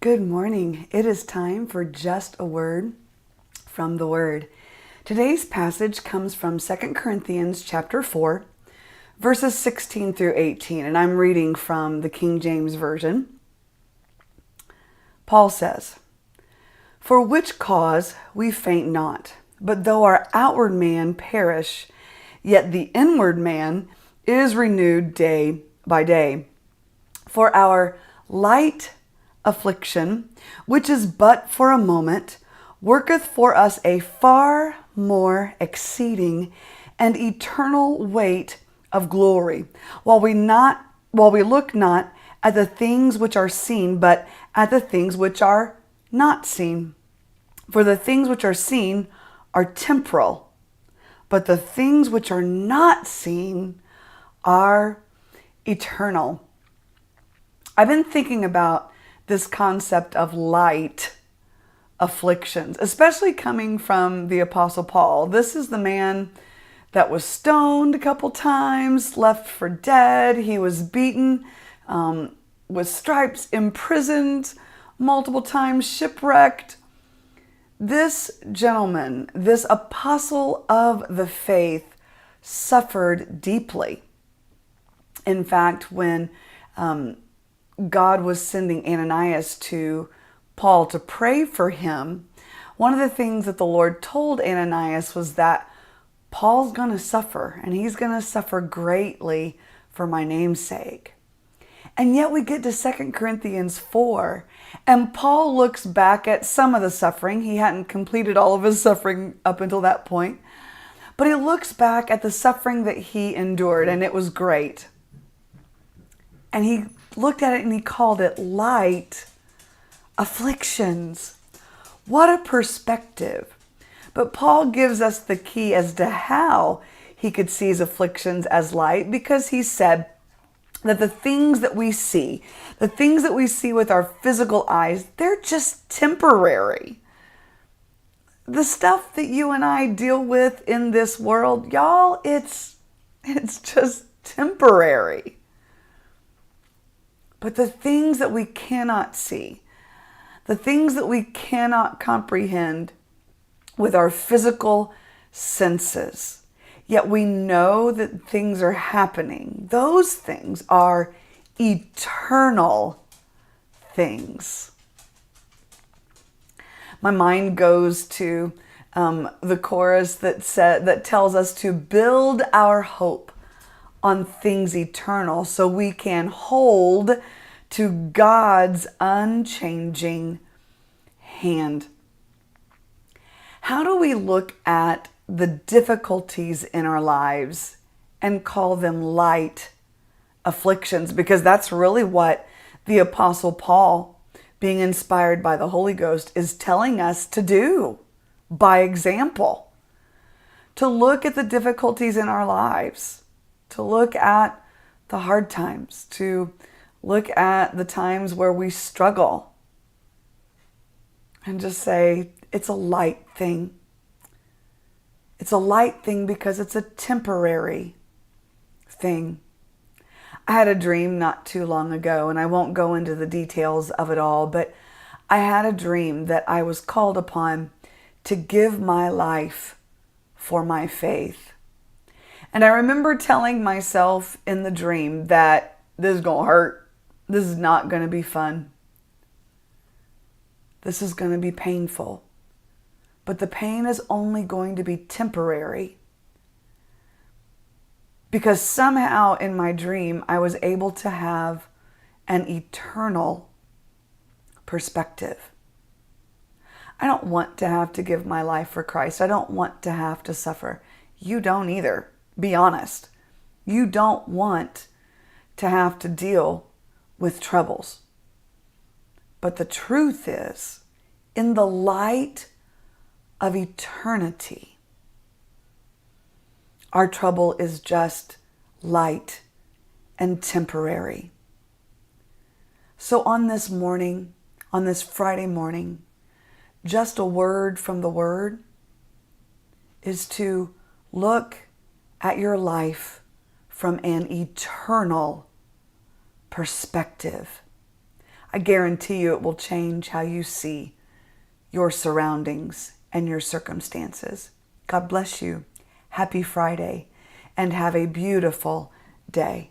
Good morning. It is time for just a word from the Word. Today's passage comes from 2 Corinthians chapter 4, verses 16 through 18, and I'm reading from the King James Version. Paul says, "For which cause we faint not, but though our outward man perish, yet the inward man is renewed day by day. For our light affliction, which is but for a moment, worketh for us a far more exceeding and eternal weight of glory, while we look not at the things which are seen, but at the things which are not seen. For the things which are seen are temporal, but the things which are not seen are eternal." I've been thinking about this concept of light afflictions, especially coming from the Apostle Paul. This is the man that was stoned a couple times, left for dead. He was beaten with stripes, imprisoned multiple times, shipwrecked. This gentleman, this apostle of the faith, suffered deeply. In fact, when God was sending Ananias to Paul to pray for him, one of the things that the Lord told Ananias was that Paul's going to suffer, and he's going to suffer greatly for my name's sake. And yet we get to 2 Corinthians 4, and Paul looks back at some of the suffering. He hadn't completed all of his suffering up until that point, but he looks back at the suffering that he endured, and it was great. And he looked at it and he called it light afflictions. What a perspective. But Paul gives us the key as to how he could see his afflictions as light, because he said that the things that we see, with our physical eyes, they're just temporary. The stuff that you and I deal with in this world, y'all, it's just temporary. But the things that we cannot see, the things that we cannot comprehend with our physical senses, yet we know that things are happening, those things are eternal things. My mind goes to the chorus that tells us to build our hope on things eternal, so we can hold to God's unchanging hand. How do we look at the difficulties in our lives and call them light afflictions? Because that's really what the Apostle Paul, being inspired by the Holy Ghost, is telling us to do by example. To look at the difficulties in our lives, to look at the hard times, to look at the times where we struggle, and just say, it's a light thing. It's a light thing because it's a temporary thing. I had a dream not too long ago, and I won't go into the details of it all, but I had a dream that I was called upon to give my life for my faith. And I remember telling myself in the dream that this is going to hurt. This is not going to be fun. This is going to be painful. But the pain is only going to be temporary. Because somehow in my dream, I was able to have an eternal perspective. I don't want to have to give my life for Christ. I don't want to have to suffer. You don't either. Be honest. You don't want to have to deal with troubles. But the truth is, in the light of eternity, our trouble is just light and temporary. So on this morning, on this Friday morning, just a word from the Word is to look at your life from an eternal perspective. I guarantee you it will change how you see your surroundings and your circumstances. God bless you. Happy Friday, and have a beautiful day.